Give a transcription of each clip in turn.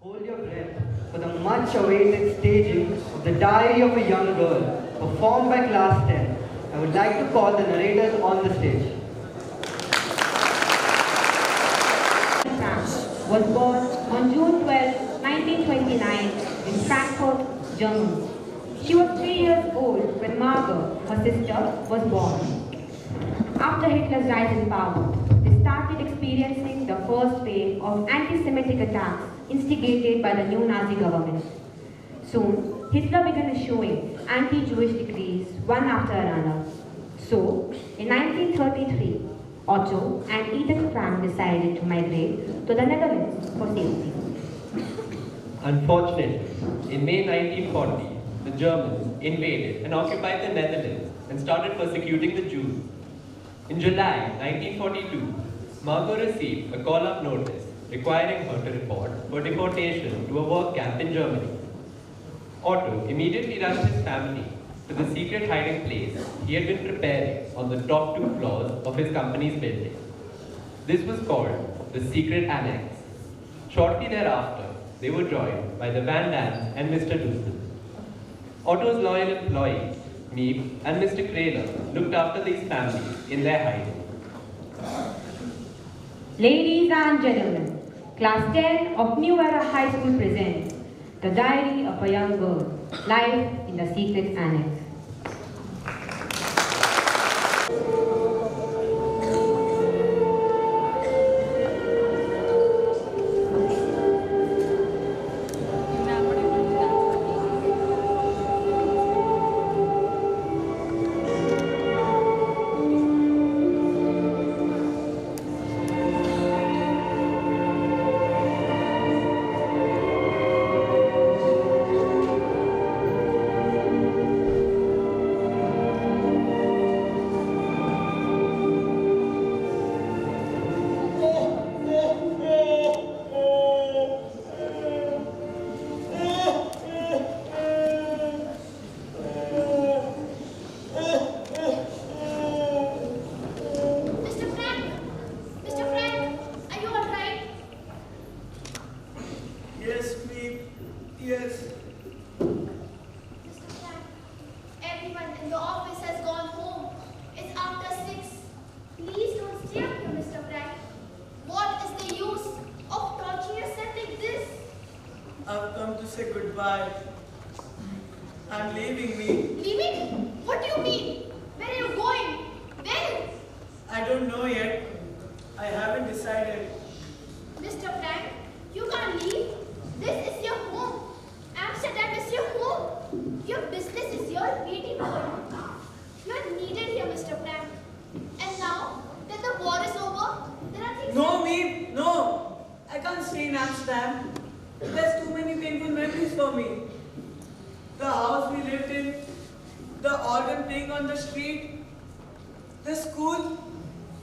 Hold your breath for the much-awaited staging of The Diary of a Young Girl, performed by Class 10. I would like to call the narrators on the stage. Was born on June 12, 1929 in Frankfurt, Germany. She was 3 years old when Margot, her sister, was born. After Hitler's rise in power, they started experiencing the first wave of anti-Semitic attacks instigated by the new Nazi government. Soon, Hitler began issuing anti-Jewish decrees one after another. So, in 1933, Otto and Edith Frank decided to migrate to the Netherlands for safety. Unfortunately, in May 1940, the Germans invaded and occupied the Netherlands and started persecuting the Jews. In July 1942, Margot received a call-up notice requiring her to report for deportation to a work camp in Germany. Otto immediately rushed his family to the secret hiding place he had been preparing on the top 2 floors of his company's building. This was called the secret Annex. Shortly thereafter, they were joined by the Van Dams and Mr. Dussel. Otto's loyal employees, Meep and Mr. Kraler, looked after these families in their hiding. Ladies and gentlemen, Class 10 of New Era High School presents The Diary of a Young Girl, live in the secret Annex. Yes. Mr. Frank, everyone in the office has gone home. It's after 6. Please don't stay up here, Mr. Frank. What is the use of torturing yourself like this? I've come to say goodbye. I'm leaving, me. Leaving? What do you mean? Where are you going? When? I don't know yet. I haven't decided. Mr. Frank, you can't leave. This is your home. Amsterdam is your home. Your business is your waiting for you. You're needed here, Mr. Frank. And now that the war is over, there are things... No, me. No. I can't stay in Amsterdam. There's too many painful memories for me. The house we lived in, the organ playing on the street, the school.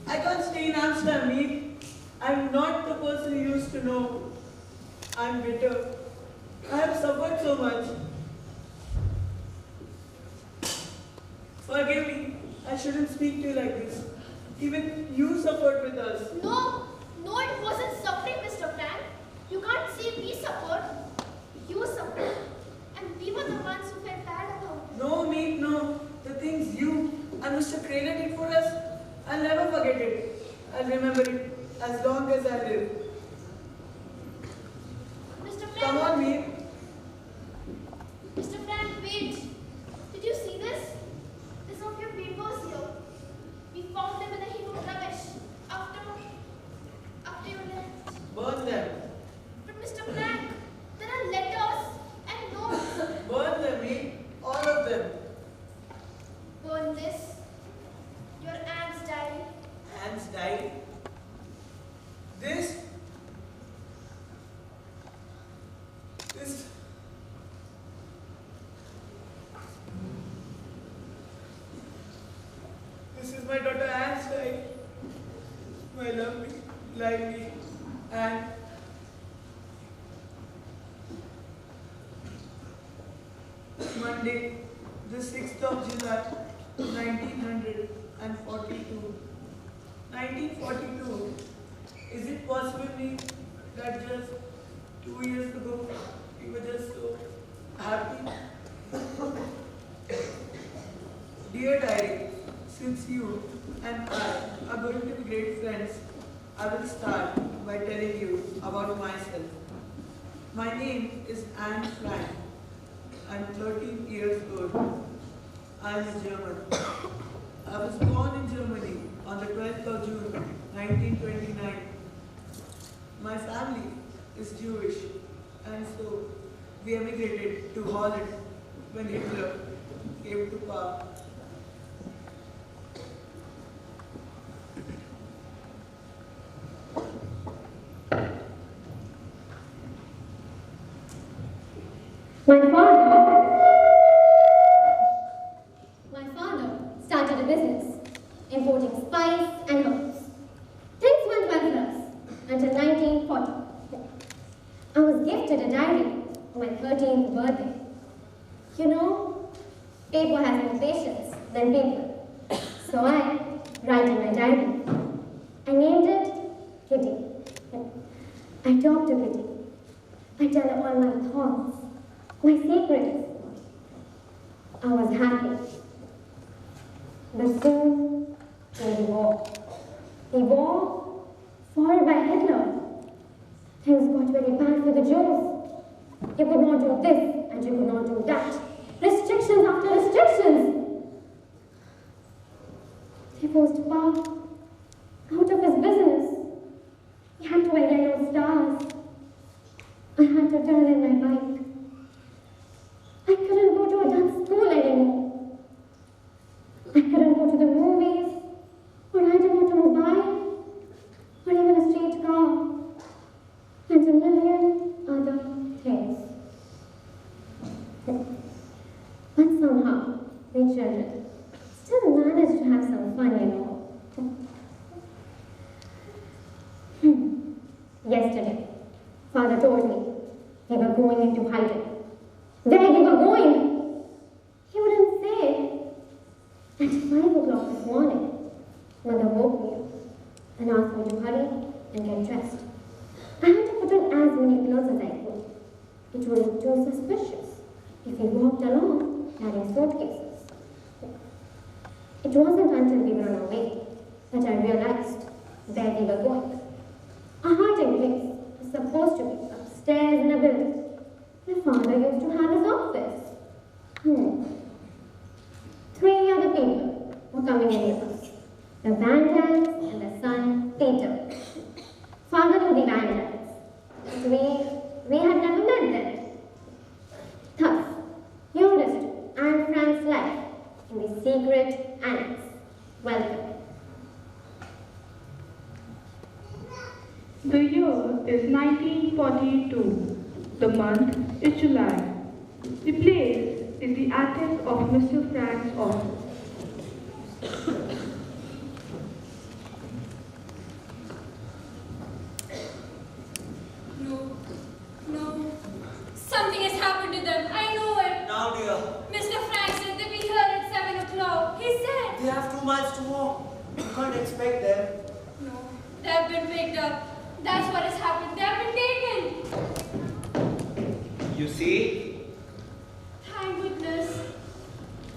I can't stay in Amsterdam, me. I'm not the person you used to know. I'm bitter. I have suffered so much. Forgive me. I shouldn't speak to you like this. Even you suffered with us. No, it wasn't suffering, Mr. Frank. You can't say we suffered. You suffered. And we were the ones who felt bad about it. No, mate, no. The things you and Mr. Kraler did for us, I'll never forget it. I'll remember it as long as I live. Mr. Frank. Come on, mate. Mr. Frank, wait. Did you see this? There's some of your papers here. We found them in a heap of rubbish after you left. Burn them. But Mr. Frank, there are letters and notes. Burn them, mate. All of them. Burn this. Your aunt's diary. Anne's diary. This. This is my daughter Anne's diary. My lovely, lively Anne. Monday, the 6th of July, 1942. 1942. Is it possible me that just 2 years ago, we were just so happy. Dear diary, since you and I are going to be great friends, I will start by telling you about myself. My name is Anne Frank. I'm 13 years old. I'm a German. I was born in Germany on the 12th of June, 1929. My family is Jewish, and so we emigrated to Holland when Hitler came to power. My father started a business importing spice and herbs. Things went well for us until 1940. I was gifted a diary on my 13th birthday. You know, paper has more patience than people. So I write in my diary. I named it Kitty. I talk to Kitty. I tell her all my thoughts, my secrets. I was happy. But soon came the war. The war, followed by Hitler. Things got very bad for the Jews. You could not do this and you could not do that. Restrictions after restrictions. They forced Papa out of his business. He had to wear yellow stars. I had to turn in my bike. I couldn't go to a dance school anymore. I couldn't go to the movies, or ride an automobile, or even a streetcar, and a million other things. But somehow, we children still managed to have some fun, you know. Yesterday, Father told me we were going into hiding. Where we were going, he wouldn't say. At 5 o'clock this morning, Mother woke me up and asked me to hurry and get dressed. I had to put on as many clothes as I could. It would look too suspicious if we walked along carrying suitcases. It wasn't until we were on our way that I realized where we were going. Our hiding place was supposed to be upstairs in a building where Father used to have his office. 3 other people were coming in with us. The Vandals and their son, Peter. Father knew the Vandals, but we had never met them. Thus, you understood Anne Frank's life in the secret Annex. Welcome. The year is 1942. The month is July. The place is the attic of Mr. Frank's office. No. Something has happened to them. I know it. Now, dear, Mr. Frank said they'll be here at 7 o'clock. He said. they have 2 miles to walk. You can't expect them. No. They've been picked up. That's what has happened. They've been taken. You see? Thank goodness.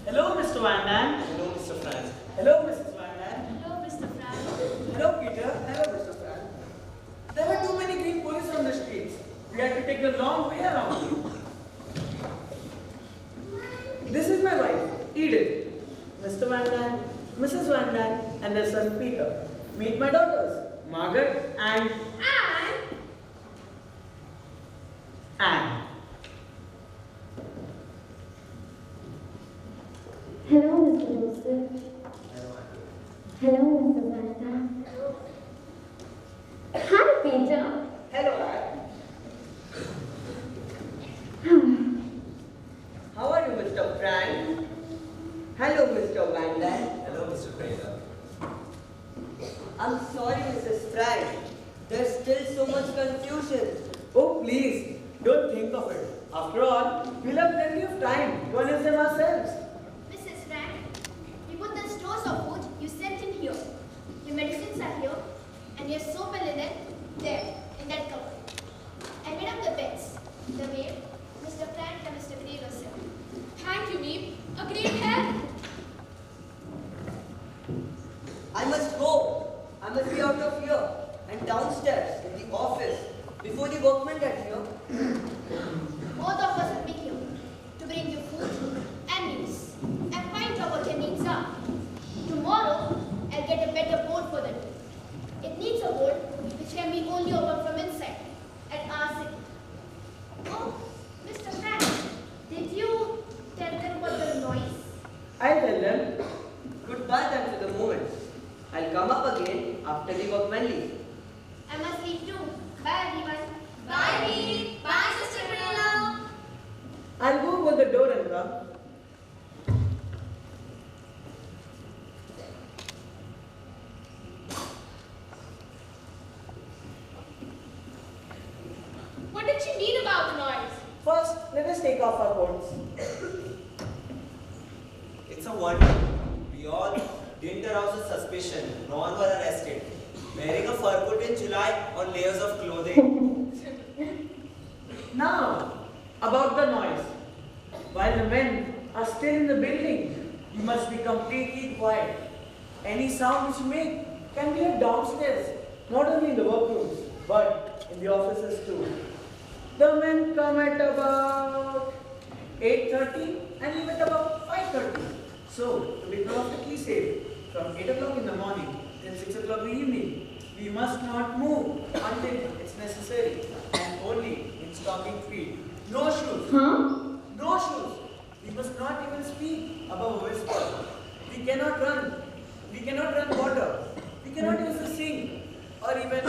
Hello, Mr. Van Dam. Hello, Mr. Frank. Hello, Mrs. Van Dam. Hello, Mr. Frank. Hello, Peter. Hello, Mr. Frank. There were too many green police on the streets. We had to take the long way around. This is my wife, Edith. Mr. Van Dam, Mrs. Van Dam, and their son Peter. Meet my daughters, Margaret and Anne. Hello, Mr. Dussel. Hello, Mr. Vanda. Hi, Peter. Hello, Anne. How are you, Mr. Frank? Hello, Mr. Van Dam. Hello, Mr. Fraser. I'm sorry, Mrs. Frank. There's still so much confusion. Oh, please, don't think of it. After all, we'll have plenty of time to understand ourselves. Mrs. Frank, we put the stores of food you sent in here. Your medicines are here, and your soap and linen there, in that cupboard. I made up the bed must be out of here and downstairs in the office before the workmen get here. Both of us will be here to bring you food and news and find out what your needs are. Tomorrow, I'll get a better board for them. It needs a board which can be only opened from inside and ask it. Oh, Mr. Frank, did you tell them about the noise? I'll tell them. Goodbye then for the moment. I'll come up again after the workmen leave. I must leave too. Bye everyone. Bye Pete. Bye Sister Prilla. I'll go over the door and come. What did she mean about the noise? First, let us take off our coats. It's a wonder. We all didn't arouse a suspicion. No one was arrested. Wearing a fur coat in July on layers of clothing. Now, about the noise. While the men are still in the building, you must be completely quiet. Any sound which you make can be heard downstairs, not only in the workrooms, but in the offices too. The men come at about 8:30 and leave at about 5:30. So, to be perfectly safe, from 8 o'clock in the morning till 6 o'clock in the evening, we must not move until it's necessary, and only in stocking feet. No shoes. No shoes. We must not even speak above a whisper. We cannot run. We cannot run water. We cannot use the sink or even,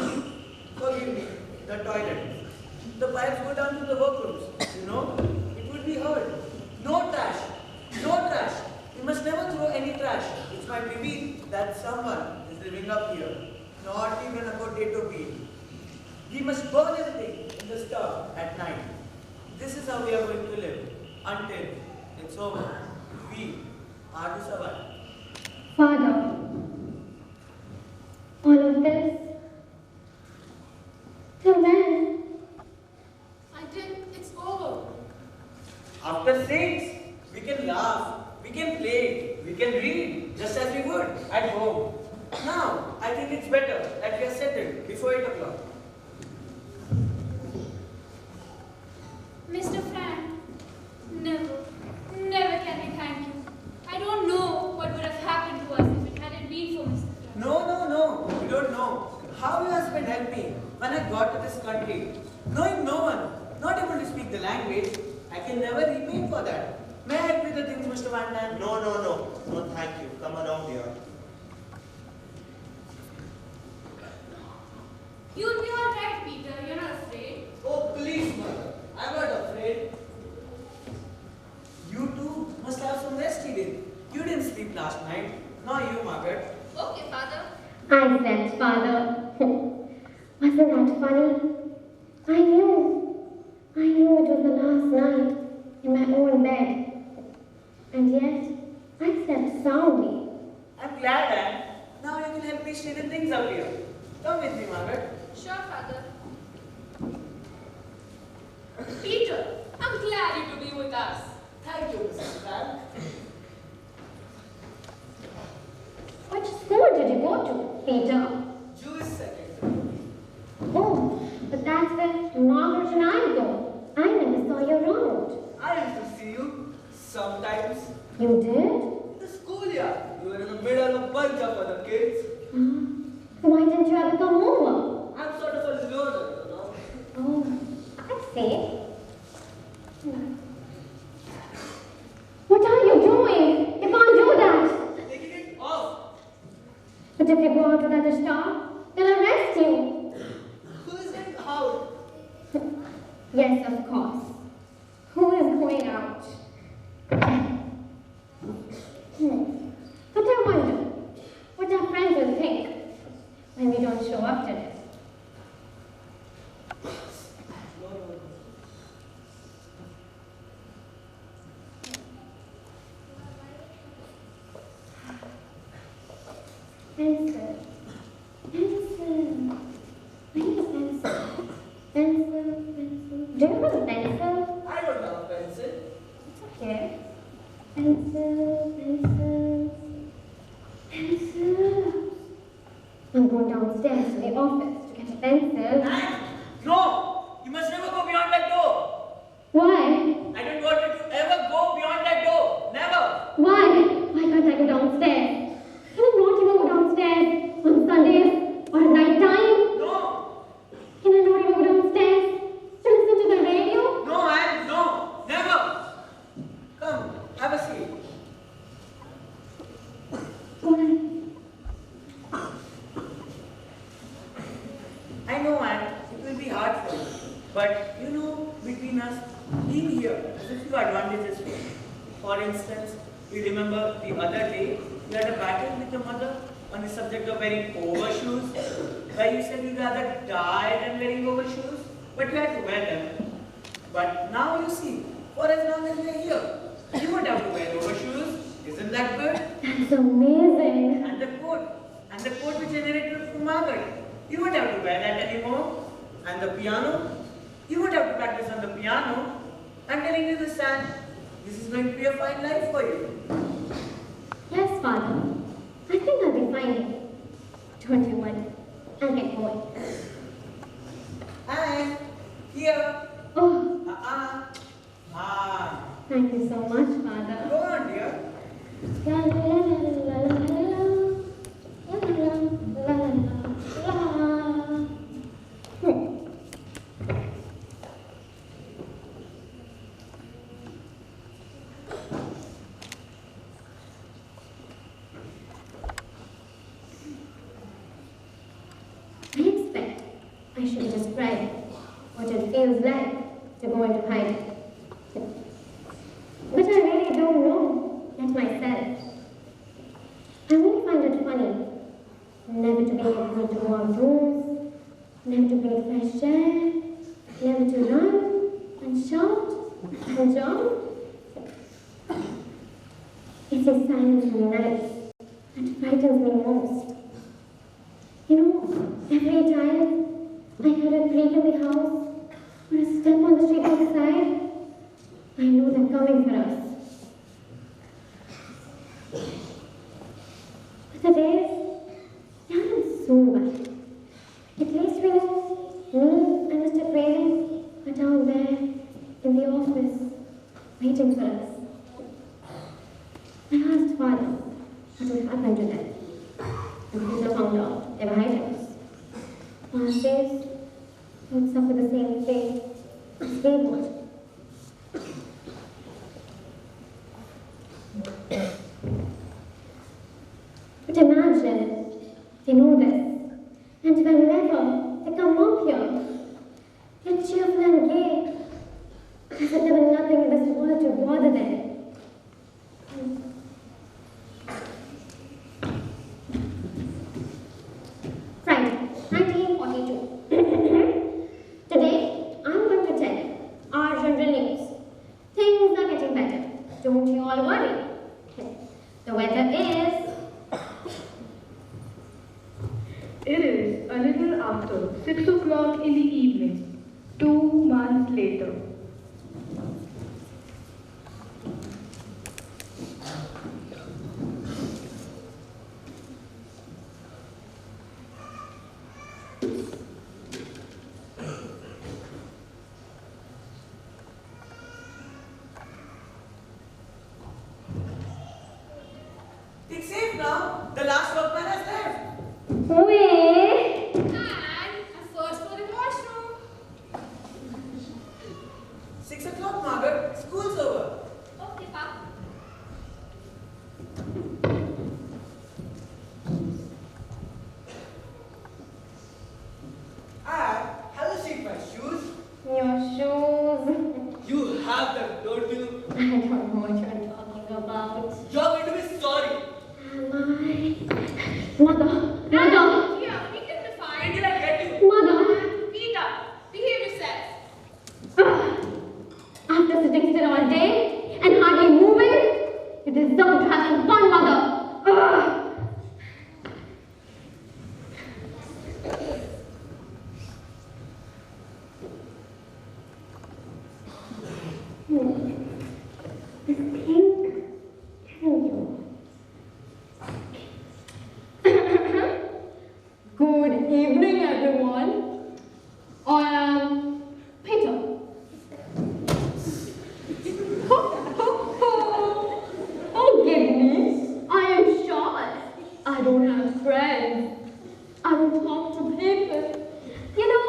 forgive me, the toilet. The pipes go down to the workrooms. You know, it would be heard. No trash. No trash. We must never throw any trash which might reveal that someone is living up here. Not even a potato bean. We must burn everything in the stove at night. This is how we are going to live until it's over. We are to survive. Father, all of this, till when? Until it's over. After 6, we can laugh, we can play, we can read, just as we would at home. Now, I think it's better that we are settled before 8 o'clock. Mr. Frank, never, never can we thank you. I don't know what would have happened to us if it hadn't been for Mr. Frank. No, you don't know how your husband helped me when I got to this country. Knowing no one, not able to speak the language, I can never repay for that. May I help with the things, Mr. Van Dam? No, thank you. Come around here. You'll be all right, Peter. You're not afraid. Oh, please, mother. I'm not afraid. You too must have some rest, Eden. You didn't sleep last night. Nor you, Margaret. Okay, Father. I slept, Father. Wasn't that funny? I knew it was the last night in my own bed. And yet, I slept soundly. I'm glad, Anne. Now you can help me straighten things up here. Come with me, Margaret. Sure, Father. Peter, I'm glad you to be with us. Thank you, Mrs. Frank. Which school did you go to, Peter? Jewish secondary. Oh, but that's where Margaret and I go. I never saw you around. I used to see you sometimes. You did? In the schoolyard. You were in the middle of a bunch of other kids. Why didn't you ever come over? I'm sort of a loner, you know. Oh, I see. What are you doing? You can't do that. Taking it off. But if you go out without a star, they'll arrest you. Who is it out? Yes, of course. Who is going out? But I wonder what our friends will think when we don't show up today. Pencil. Pencil. I need a pencil. Pencil. Do you have a pencil? I don't have a pencil. It's okay. Pencil. I'm going down office to get a pencil. No! You must never go beyond that door! Why? I don't want you to ever go beyond that door! Never! Why? Why can't I go downstairs? Can I not even go downstairs on Sundays or at night time? No! Can I not even go downstairs to listen to the radio? No, Anne, no! Never! Come, have a seat. Why? I know, Anne, it will be hard for you. But, you know, between us, being here has a few advantages for you. For instance, you remember the other day, you had a battle with your mother on the subject of wearing overshoes, where you said you'd rather die than wearing overshoes, but you had to wear them. But now you see, for as long as we are here, you won't have to wear overshoes. Isn't that good? That's amazing. And the coat which I narrated from Margaret, you won't have to wear that anymore. And the piano, you won't have to practice on the piano. I'm telling you this, Anne, this is going to be a fine life for you. Yes, Father. I think I'll be fine. Don't you worry. I'll get going. Anne, here. Oh, thank you so much, Father. Go on, dear. La la la la la la la. La la la la la. I expect I should describe what it feels like to go into hiding. But I really don't know yet myself. I really find it funny never to be able to go outdoors, never to breathe fresh air, never to run and shout and jump. It's the silence in the night that frightens me most. You know, every time I hear a creak in the house or a step on the street outside, I know they're coming for us. But the days, they aren't so bad. At least we know me and Mr. Craven are down there in the office waiting for us. I asked Father what would happen to them. And Peter found out they were hiding us. Father says they would suffer the same fate as we would. But imagine they know this, and whenever they come up here, they're cheerful and gay, as if there were nothing in this world to bother them. Friday, 1942. Today, I'm going to tell you our general news. Things are getting better. Don't you all worry. The weather is... It is a little after 6 o'clock in the evening, 2 months later. It's safe now. The last workman has left. Wait! And I'm first for the washroom. 6 o'clock, Margaret. School's over. Okay, Papa. Have you seen my shoes? Your shoes. You have them, don't you? I don't know what you're talking about. You're going to be sorry. Am I? Mother! Here, we can be fine. When did I get you? Mother! Peter, behave yourself. After sitting still all day and hardly moving, you deserve to have some fun, Mother! This pink, thank you. Good evening, everyone. I am Peter. Forgive me. I am shy. I don't have friends. I don't talk to people. You know,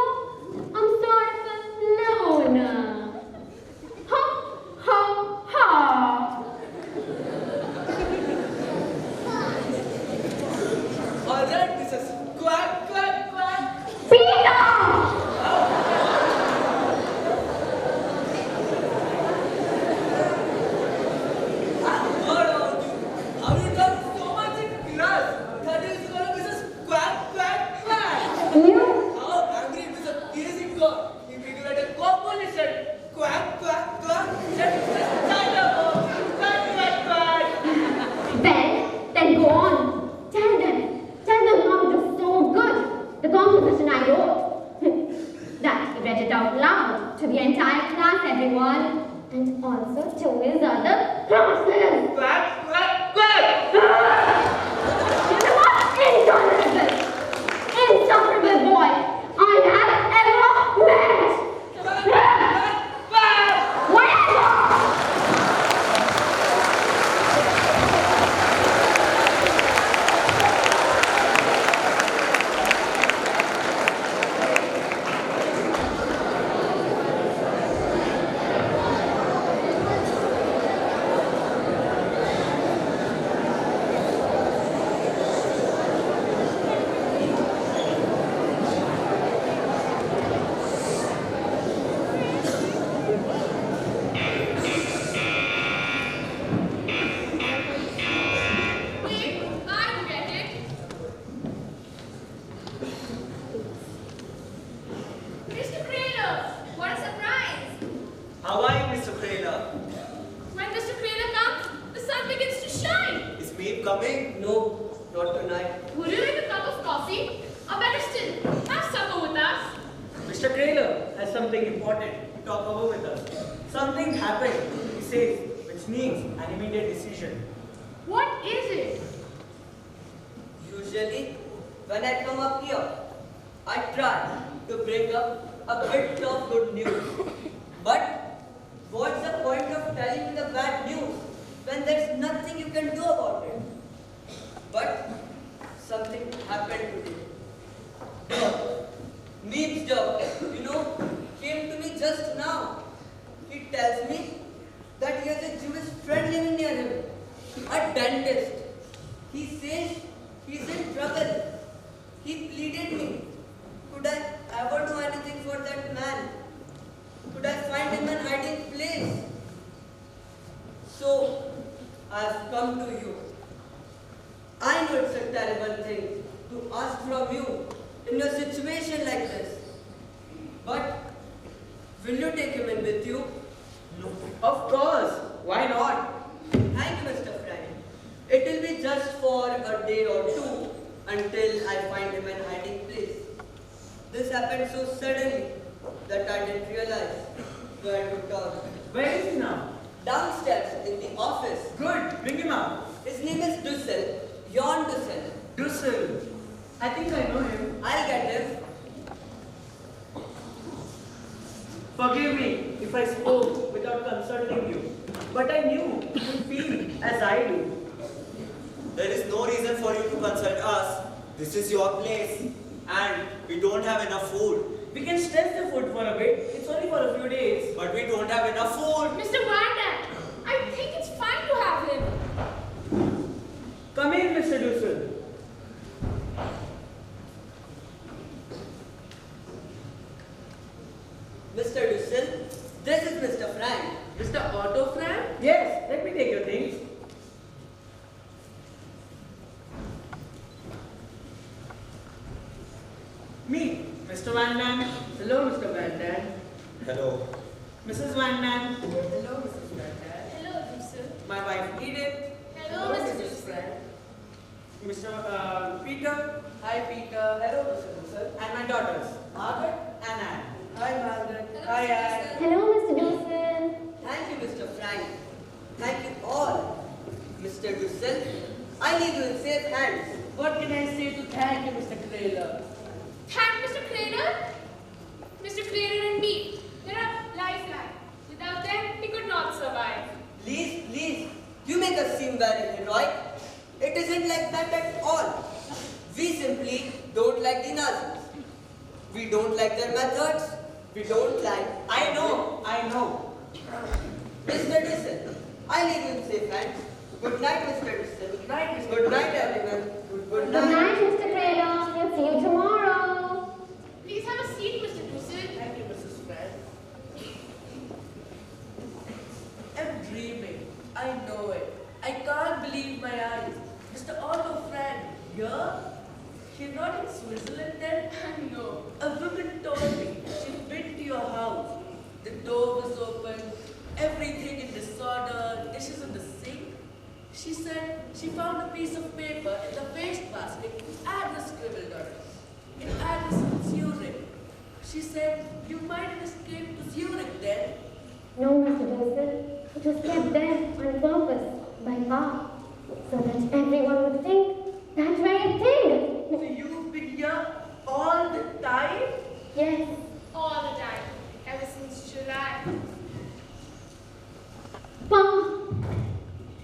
I'm sort of a loner. Ha, ha, ha. Alright, this is quack, quack, quack. Peter! How you talk so much in class? That is called Mrs. Quack, quack, quack. You? How angry Mr. Easy got. He figured out a composition. Quack, quack, quack. That is just China. Quack, quack, quack. Then go on. Tell them how it was so good. The composition I wrote. That he read it out loud to the entire class, everyone. And also to his other classes. Quack, quack, quack. You're the most intolerable, insufferable boy I have ever met. Quack, quack, quack. Whatever! Wait, I get it. Mr. Crater, what a surprise! How are you, Mr. Krela? When Mr. Crater comes, the sun begins to shine. Is Peep coming? No, not tonight. Would you like a cup of coffee? Or better still, have supper with us? Mr. Trailer has something important to talk over with us. Something happened, he says, which needs an immediate decision. What is it? Usually, when I come up here, I try to bring up a bit of good news. But what's the point of telling me the bad news when there's nothing you can do about it? But something happened today. Meeps doctor, came to me just now. He tells me that he has a Jewish friend living near him, a dentist. He says he's in trouble. He pleaded me. Could I ever do anything for that man? Could I find him an hiding place? So, I've come to you. I know it's a terrible thing to ask from you in a situation like this. But, will you take him in with you? No, of course. Why not? Thank you, Mr. Frank. It will be just for a day or two until I find him an hiding place. This happened so suddenly that I didn't realize where to turn. Where is he now? Downstairs in the office. Good, bring him up. His name is Dussel, Jon Dussel. Dussel. I think I know him. I'll get him. Forgive me if I spoke without consulting you, but I knew you feel as I do. There is no reason for you to consult us. This is your place. And we don't have enough food. We can stretch the food for a bit. It's only for a few days. But we don't have enough food. Mr. Van I think it's fine to have him. Come in, Mr. Dussel. Mr. Dussel, this is Mr. Frank. Mr. Otto Frank? Yes, let me take your things. Me, Mr. Van Dam. Hello, Mr. Van Dam. Hello. Mrs. Van Dam. Hello, Mrs. Frank. Hello, Dussel. My wife Edith. Hello, Mr. Dussel. Mr. Peter. Hi, Peter. Hello, Mr. Dussel. And my daughters, Margaret and Anne. Hi, Margaret. Hello, Hi, Mr. Anne. Dussel. Hello, Mr. Dussel. Thank you, Mr. Frank. Thank you all. Mr. Dussel, I leave you in safe hands. What can I say to thank you, Mr. Trailer? Thank Mr. Crater. Mr. Crater and me, they're a lifeline. Without them, we could not survive. Please, you make us seem very heroic. It isn't like that at all. We simply don't like the Nazis. We don't like their methods. We don't like... I know. Mr. Dussel, I leave you in safe hands. Good night, Mr. Dussel. Good night, Mr. Good night, everyone. Good Good night. night, Mr. Crater. We'll see you tomorrow. Please have a seat, Mr. Dussel. Thank you, Mrs. Fred. I'm dreaming. I know it. I can't believe my eyes. Mr. Otto Frank, here? You're not in Switzerland then? No. A woman told me she'd been to your house. The door was open, everything in disorder, dishes in the sink. She said she found a piece of paper in the wastebasket with address scribbled on it. An address in Zurich. She said you might have escaped to Zurich then. No, Mr. Dussel. It was kept there on purpose by Pa, so that everyone would think that very thing. So you've been here all the time? Yes. All the time. Ever since July. Pa,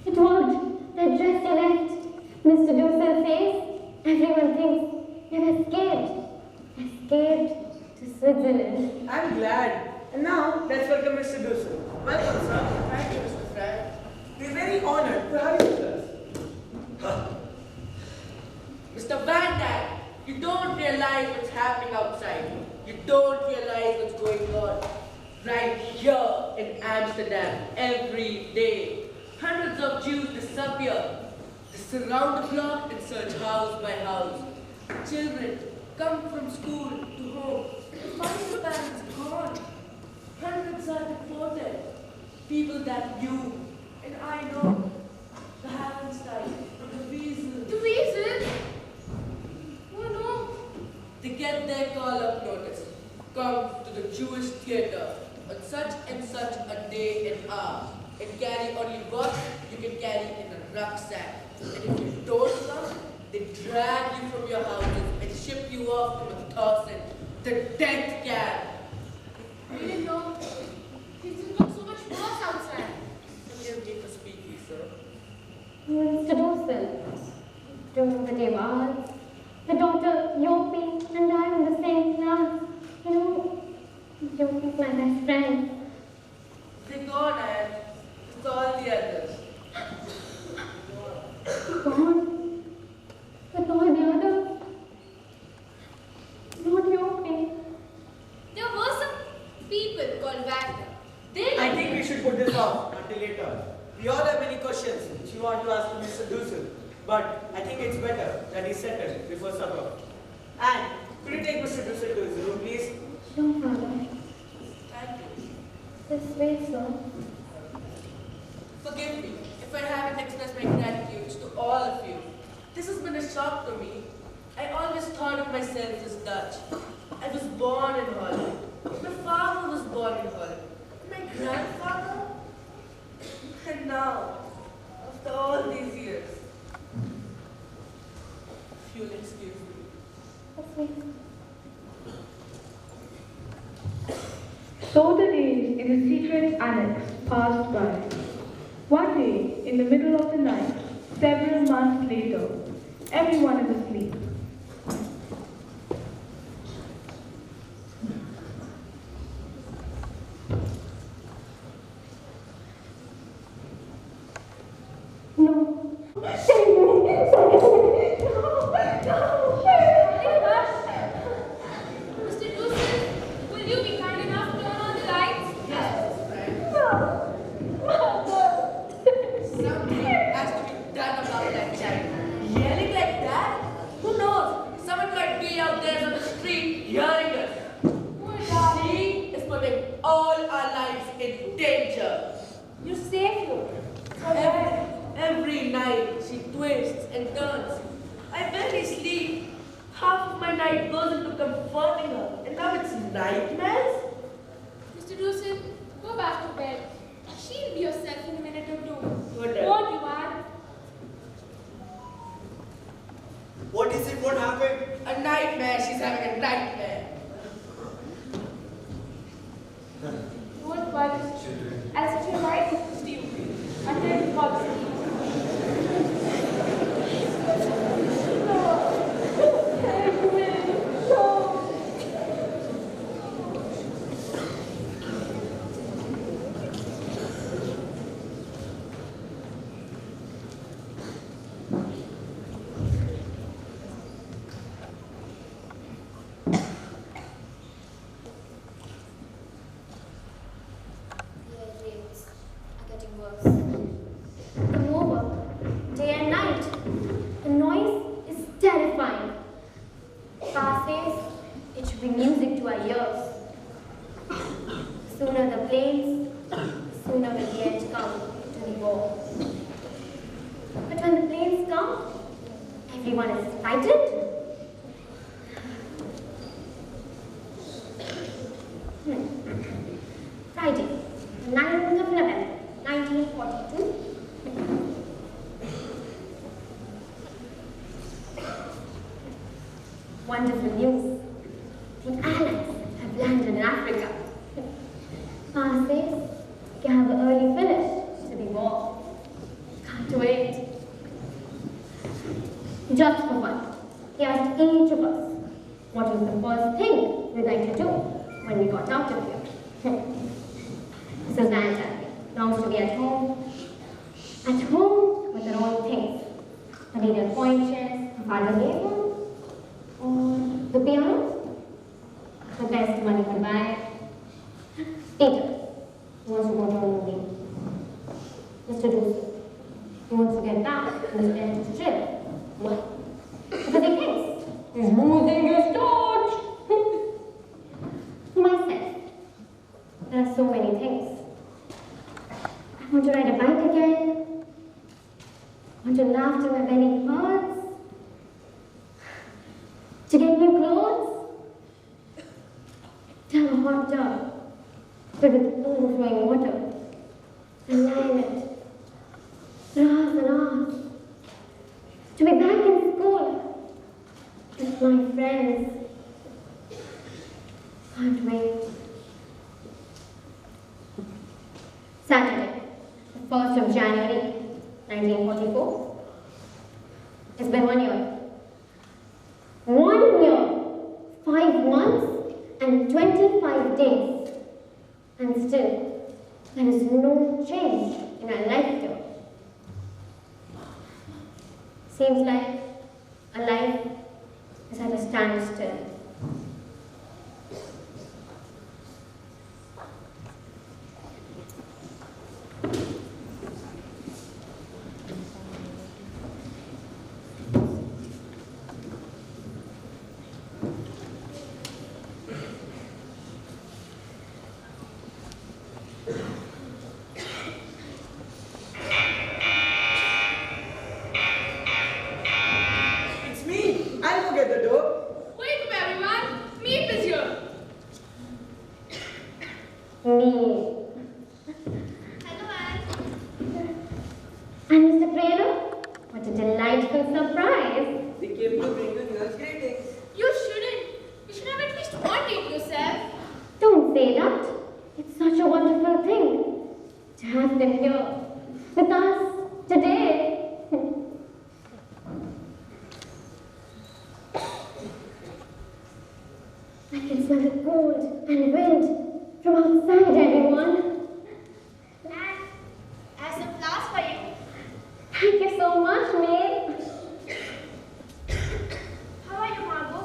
it worked. The address you left. Mr. Dussel says everyone thinks you've escaped to Switzerland. I'm glad. And now, let's welcome Mr. Dussel. Welcome, sir. Thank you, Mr. Frank. We're very honored to have you with us. Mr. Van Dyke, you don't realize what's happening outside. You don't realize what's going on. Right here in Amsterdam, every day, hundreds of Jews disappear. They surround the block and search house by house. Children come from school to home to find their parents gone. Hundreds are deported. People that you and I know. The Hammerstein, the Wiesel. The reason? Oh no. They get their call-up notice. Come to the Jewish theater on such and such a day and hour, and carry only what you can carry in a rucksack. And if you don't come, they drag you from your houses and ship you off to Dussel, the death camp. We didn't know. Things have got so much worse outside. Forgive me for speaking, sir. Mr. Dussel, do you know the day was? The daughter Yopi and I were in the same class. You know, Yopi's my best friend. They gone and it's all the others. Gone? But all the others? Not Yopi. There were some people called Wagner. They I think we should put this off until later. We all have many questions which we want to ask to Mr. Dussel, but I think it's better that he settled before supper. And could you take Mr. Dussel to his room, please? Sure, Father. Thank you. This way, sir. Forgive me if I haven't expressed my gratitude to all of you. This has been a shock to me. I always thought of myself as Dutch. I was born in Holland. My father was born in Holland. My grandfather? And now, after all these years, if you'll excuse me. This way. So the days in the secret annex passed by. One day, in the middle of the night, several months later, everyone is asleep. No. Mr. Dussel, will you be kind enough to turn on the lights? Something has to be done about that child. Yelling like that? Who knows? Someone might be out there on the street hearing us. She is putting all our lives in danger. You saved you. Every night she twists and turns. I barely sleep. Half of my night goes into comforting her, and now it's nightmares? Mr. Dussel, go back to bed. She'll be yourself in a minute or two. Whatever. Won't you, Anne? What is it, What happened? A nightmare. She's having a nightmare. What was as to right, Steve, until God's Come over, day and night. The noise is terrifying. Pa says it should be music to our ears. Sooner the planes, sooner will the end come to the war. But when the planes come, everyone is frightened. Friday, 9th of November, 1942. Wonderful news. The Annex have landed in Africa. Pa says they have an early finish to the war. Can't wait. Just for fun, he asked each of us what was the first thing we'd like to do when we got out of here. Susanna longs to be at home with her own things. The little point chairs her father gave her, or the piano, the best money could buy. Peter, he wants to go to a movie. Mr. Dussel, he wants to get back in the dentist trip. Why? Because he thinks he's losing his touch. Myself, there are so many things. I want to ride a bike again. I want to laugh till my belly hurts. To get new clothes. To have a hot tub filled with overflowing water. And lie in it for hours and hours. To be back in school with my friends. Can't wait. Saturday, the 1st of January, 1944. It's been 1 year. 1 year, 5 months, and 25 days. And still, there is no change in our life here. Seems like our life is at a standstill. It's me. I'll go get the door. Wake up, everyone. Meep is here. Me. Hello, Anne. And Mr. Cradle, what a delightful surprise. We came to bring you New Year's greetings. You shouldn't. You should have at least wanted yourself. Don't say that. It's such a wonderful thing to have them here with us today. I can smell the cold and wind from outside, everyone. Anne, I have some flowers for you. Thank you so much, May. How are you, Margot?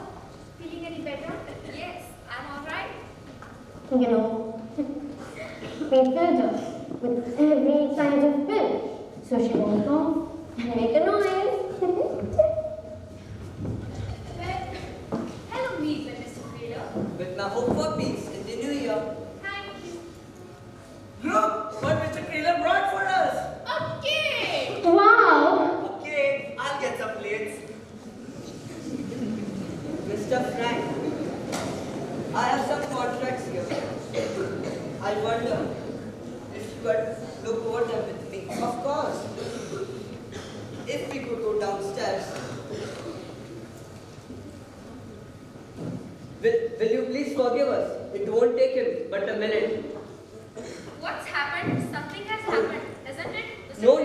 Feeling any better? Yes, I'm all right. You know, we filled her with every kind of pill, so she won't cough and make a noise. Well, hello, Meep and Mr. Cradle. With my hope for peace in the new year. Thank you. Look what Mr. Taylor brought for us. Okay. Wow! Okay, I'll get some plates. Mr. Frank, I have some contracts here. I wonder if you could look over them with me. Of course. If we could go downstairs. will you please forgive us? It won't take him but a minute. What's happened? Something has happened, isn't it? No,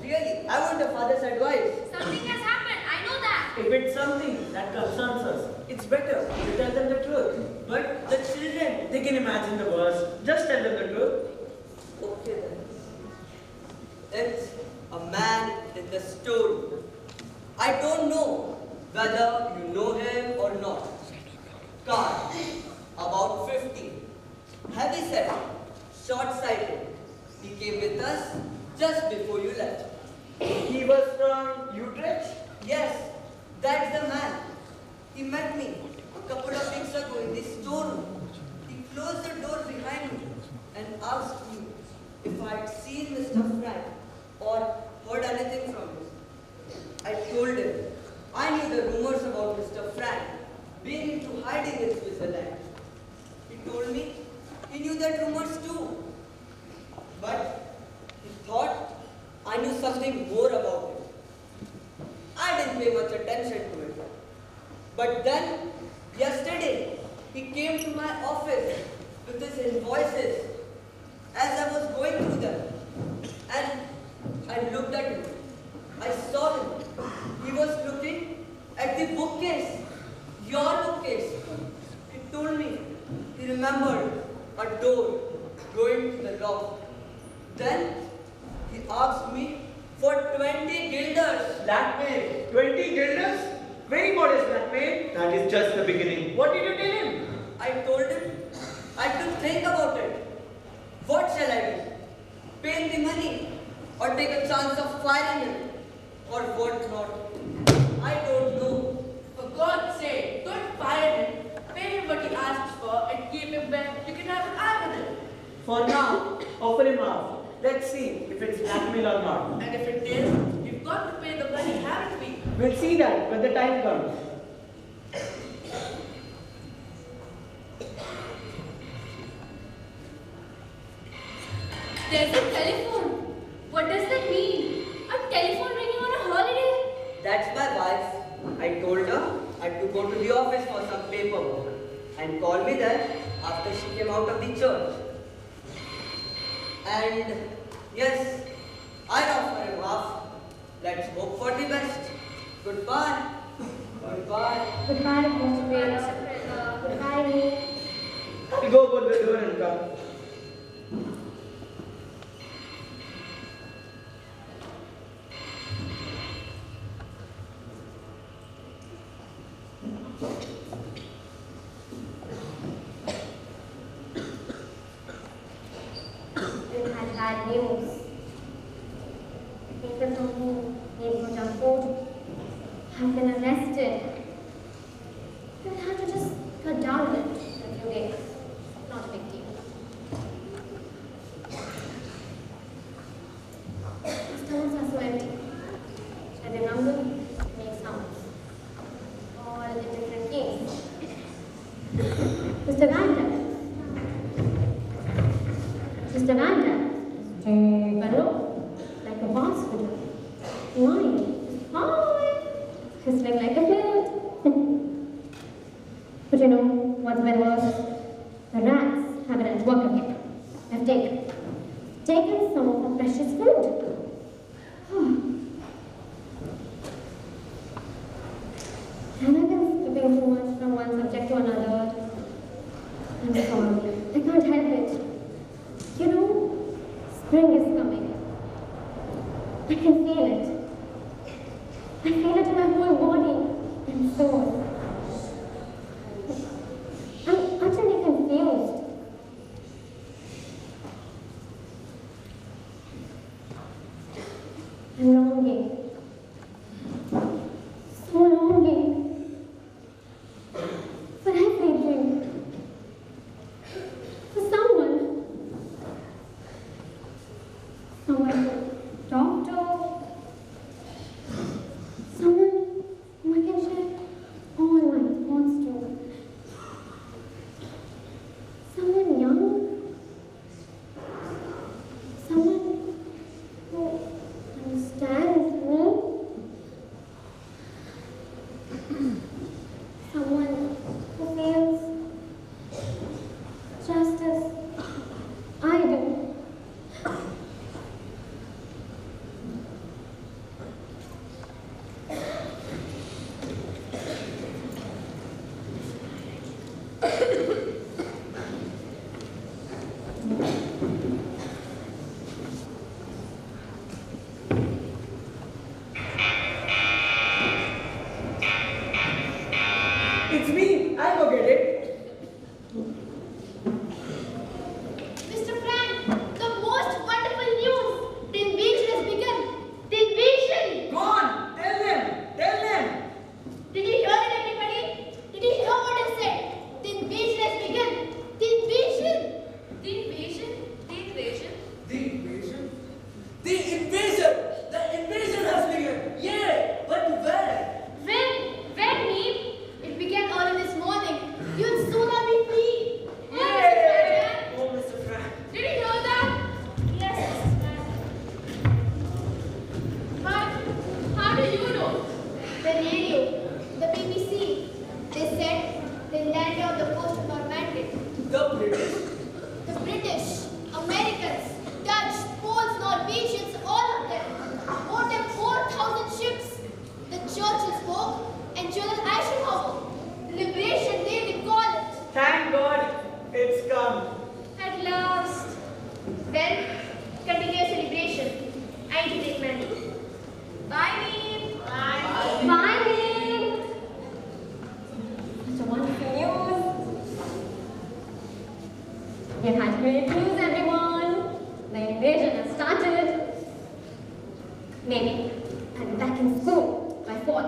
really, I want a father's advice. Something has happened, I know that. If it's something that concerns us, it's better to tell them the truth. But the children, they can imagine the worst. Just tell them the truth. Okay then. It's a man in the story. I don't know whether you know him or not. Carl, about 50. Heavy set, short-sighted. He came with us just before you left. He was from Utrecht? Yes, that's the man. He met me a couple of weeks ago in the storeroom. He closed the door behind me and asked me if I had seen Mr. Frank or heard anything from him. I told him I knew the rumors about Mr. Frank being into hiding in Switzerland. He told me he knew that rumors too. But he thought I knew something more about him. I didn't pay much attention to it. But then, yesterday, he came to my office with his invoices as I was going through them. And I looked at him. I saw him. He was looking at the bookcase, your bookcase. He told me he remembered a door going to the loft. Then he asked me for 20 guilders. Blackmail. 20 guilders? Very modest blackmail. That is just the beginning. What did you tell him? I told him I had to think about it. What shall I do? Pay him the money or take a chance of firing him or what not? I don't know. For God's sake, don't fire him. Pay him what he asks for and keep him where you can have an eye on him. For now, offer him half. Let's see if it's blackmail or not. And if it is, you've got to pay the money, haven't we? We'll see that when the time comes. There's a telephone. What does that mean? A telephone ringing on a holiday? That's my wife. I told her I had to go to the office for some paperwork and call me there after she came out of the church. And yes, I offer him half. Let's hope for the best. Goodbye. Goodbye. Goodbye, Mr. Taylor. Goodbye, Lee. We'll go open the door and come. We had bad news. People from whom neighborhood on food have been arrested. We'll have to just cut down on it in a few days. Not a big deal. The stones are so empty. And the number makes sounds. All in different keys. Mr. Ganda. Mr. Ganda. Hello. Like a hospital. Mine. Hi. Whistling like a flute. But you know what's been worse? The rats have been at work again. They've taken some of our precious food. Have I been skipping too much from one subject to another? I'm sorry. I can't help it. You know, spring is coming. I can feel it. I feel it in my whole body and soul. I'm utterly confused. I'm longing. So longing. For everything. For someone. Someone to talk to. Someone who I can share all It's me. I go get it. Mr. Frank, the most wonderful news! The invasion has begun! The invasion! Go on. Tell them. Tell them. Did you hear it, everybody? Did you hear what I said? The invasion has begun! The invasion! The invasion? The invasion? The invasion? The invasion! The invasion has begun! Yeah! But where? When, Neem? It began early this morning. You'll soon all be free. Yeah! Oh, Mr. Frank. Did you hear that? Yes, Mrs. Frank. But how do you know? The radio, the BBC, they said they landed on the coast of Normandy. The British? The British, Americans, Dutch, Poles, Norwegians, all of them. More than 4,000 ships. The Churchill spoke and General Eisenhower. Liberation Day we call it. Thank God it's come. At last. Well, continue celebration. I need to take my leave. Bye, Neem. Bye. Bye, Neem. Such a wonderful news. We've had great news, everyone. The invasion has started. Maybe I'll be back in school by fall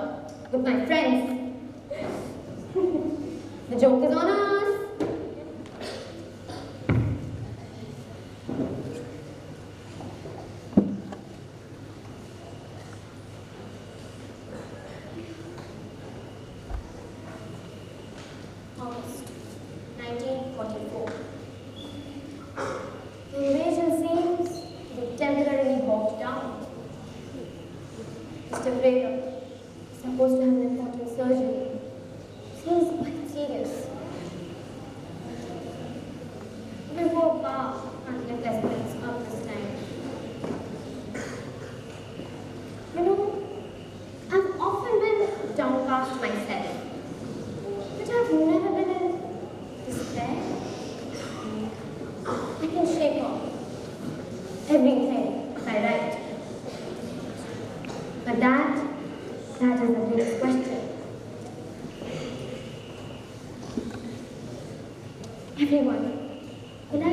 with my friends. The joke is on us. August 1944. The invasion seems to be temporarily bogged down. Mr. Grader is supposed to have an important surgery. Seems quite serious. My poor pa can't live less than his up this time. You know, I've often been downcast myself, but I've never been in despair. I can shake off everything I write. But that is the biggest question. Everyone, will I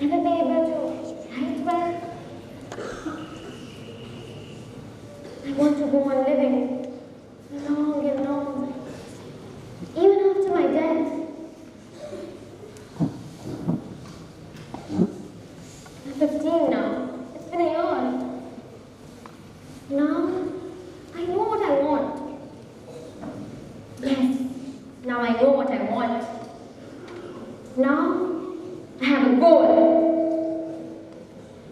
ever be able to write well? I want to go on living long and long, even after my death. I'm 15 now. It's been a year. Now, I know what I want. Yes, now I know what I want. Now, I have a goal.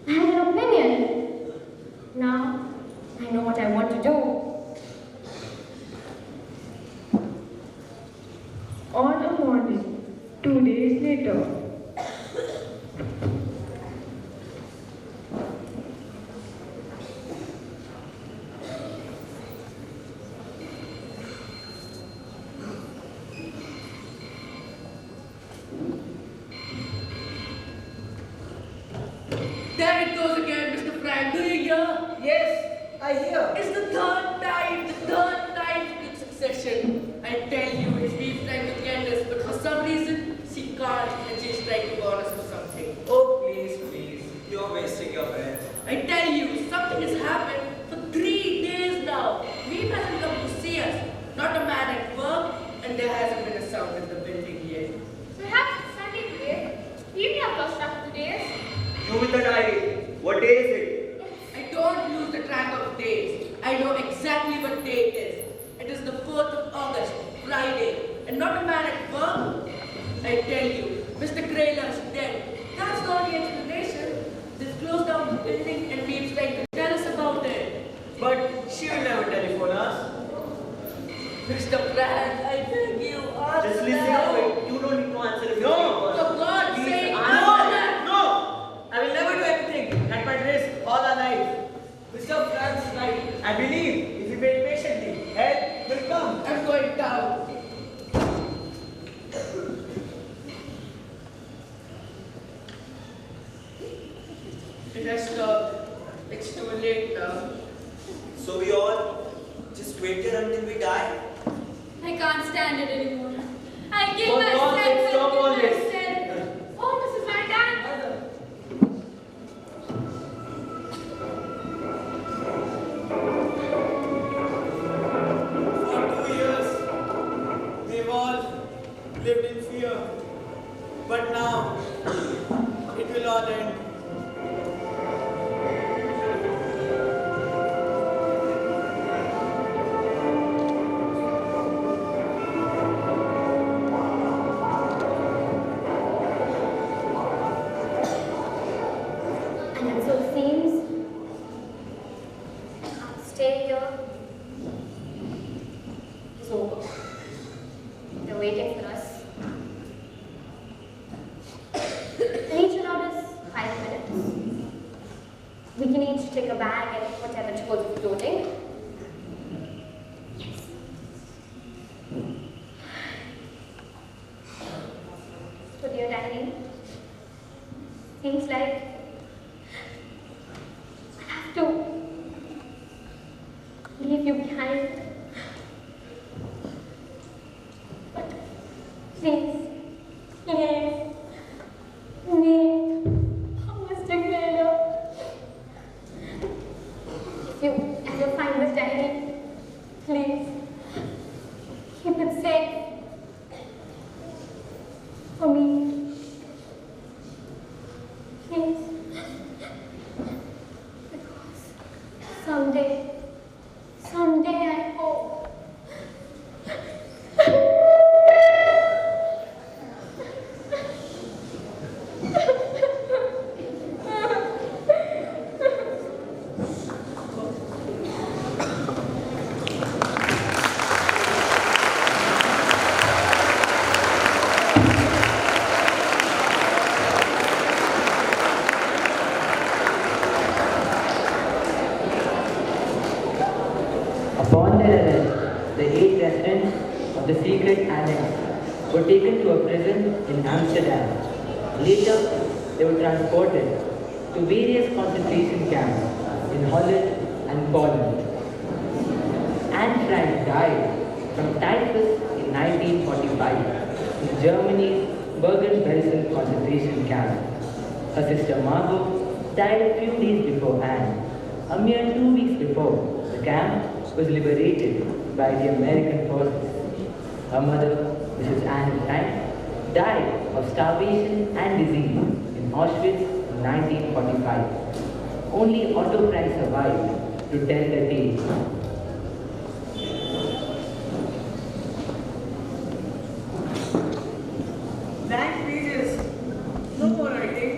I have an opinion. Now, I know what I want to do. On a morning, 2 days later, There it goes again, Mr. Frank. Do you hear? Yes, I hear. It's the third time in succession. I tell you, it's been trying to get us, but for some reason, she can't, and she's trying to warn us for something. Oh, please, please. You're wasting your breath. I tell you, something has happened for 3 days now. Veep hasn't come to see us. Not a man at work, and there hasn't been a sound in the building yet. Perhaps it's Sunday today. You have lost track of the days. You with the diary. What day is it? I don't lose the track of days. I know exactly what day it is. It is the 4th of August, Friday, and not a man at work. I tell you, Mr. Grayler's dead. That's the only explanation. They've closed down the building and Veep's trying to tell us about it. But she will never telephone us. Mr. Brand, I beg you, ask Just listen them. to it. You don't need to answer if you No. For God's Please sake, answer. answer them. No! I will never do anything at my risk all our life. Mr. Frank's right. I believe if we wait patiently, help will come. I'm going down. It has stopped. It's too late now. So we all just wait here until we die? I can't stand it anymore. I'll kill For myself. God's sake, I'll stop kill all this. myself. Oh, Mrs. Van Dam. For 2 years, we've all lived in fear. But now, it will all end. And so it seems our stay here is over. They're waiting for us. And each allowed us 5 minutes. We can each take a bag and whatever towards the floating. Yes. So dear Danny, seems like I have to leave you behind. But please, please, me, Mr. Grader. If you ever find this diary, please keep it safe for me. Please. Because someday I hope. Upon their arrest, the 8 residents of the secret Annex were taken to a prison in Amsterdam. Later, they were transported to various concentration camps in Holland and Poland. Anne Frank died from typhus in 1945 in Germany's Bergen-Belsen concentration camp. Her sister Margot died a few days before Anne. A mere 2 weeks before, the camp was liberated by the American forces. Her mother, Mrs. Anne Frank, died of starvation and disease in Auschwitz in 1945. Only Otto Frank survived to tell the tale. Blank pages. No more writing.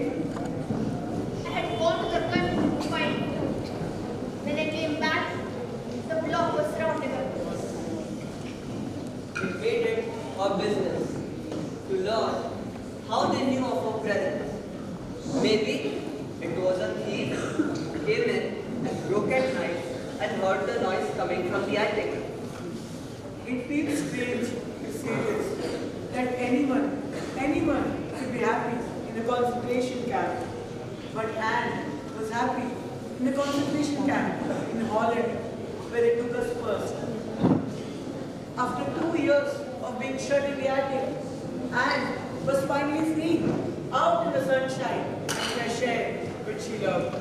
I had gone to the country to find food. When I came back, the block was surrounded by police. We made it our business to learn how they knew of our presence. Maybe it was a thief who came in and broke at night and heard the noise coming from the attic. It feels strange to say this, that anyone should be happy in a concentration camp. But Anne was happy in a concentration camp in Holland, where they took us first. After 2 years of being shut in the attic, Anne was finally free, out in the sunshine and fresh air, which she loved.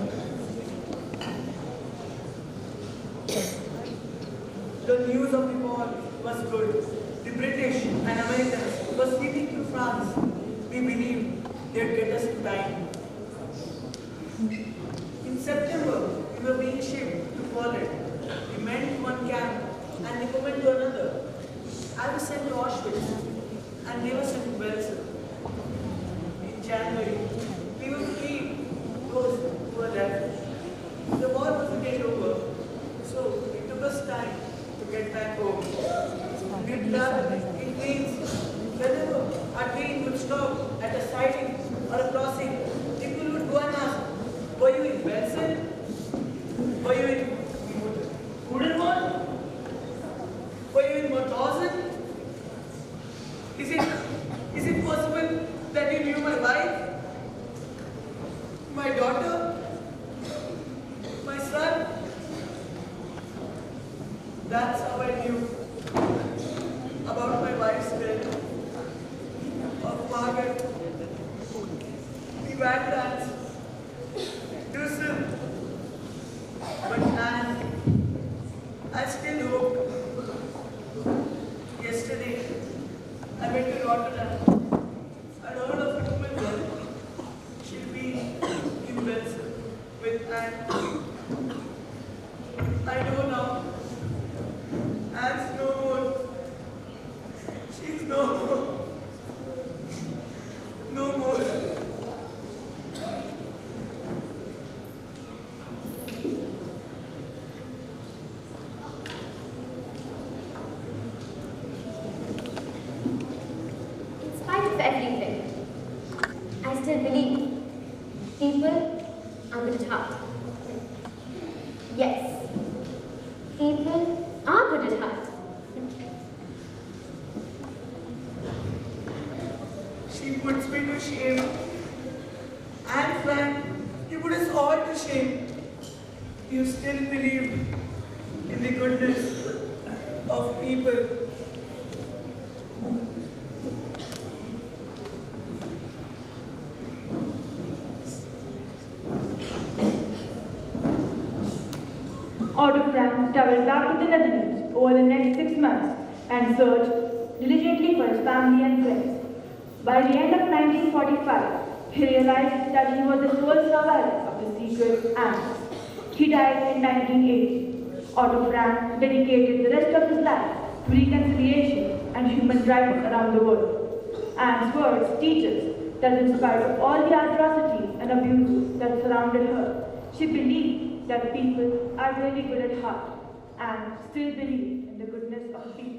The news of the war was good. The British and Americans were sweeping through France. We believed they'd get us in time. In September, we were being shipped to Poland. We went to one camp and they went to another. I was sent to Auschwitz and they were sent to Belsen. In January, we were freed, those who were left. The war was to get over, so it took us time to get back home. We traveled in trains. Whenever our train would stop at a siding or a crossing, people would go and ask, were you in Belsen? Were you in Gudenwald? Were you in Mauthausen? Is it possible that you knew my wife? My daughter? My son? That's how I knew. Margaret, the Badlands, Dussel, but Anne, I still hope. Yesterday, I went to Rotterdam. I heard of a woman there. She'll be in Dussel with Anne. I know now. Anne's no more. She's no more. No more. In spite of everything, I still believe people are good at heart. Yes, people are good at heart. She puts me to shame. And Frank, you put us all to shame. You still believe in the goodness of people. Otto Frank traveled back to the Netherlands over the next 6 months and searched diligently for his family and friends. By the end of 1945, he realized that he was the sole survivor of the secret Annex. He died in 1980. Otto Frank dedicated the rest of his life to reconciliation and human rights around the world. Anne's words teach us that in spite of all the atrocities and abuses that surrounded her, she believed that people are really good at heart and still believed in the goodness of people.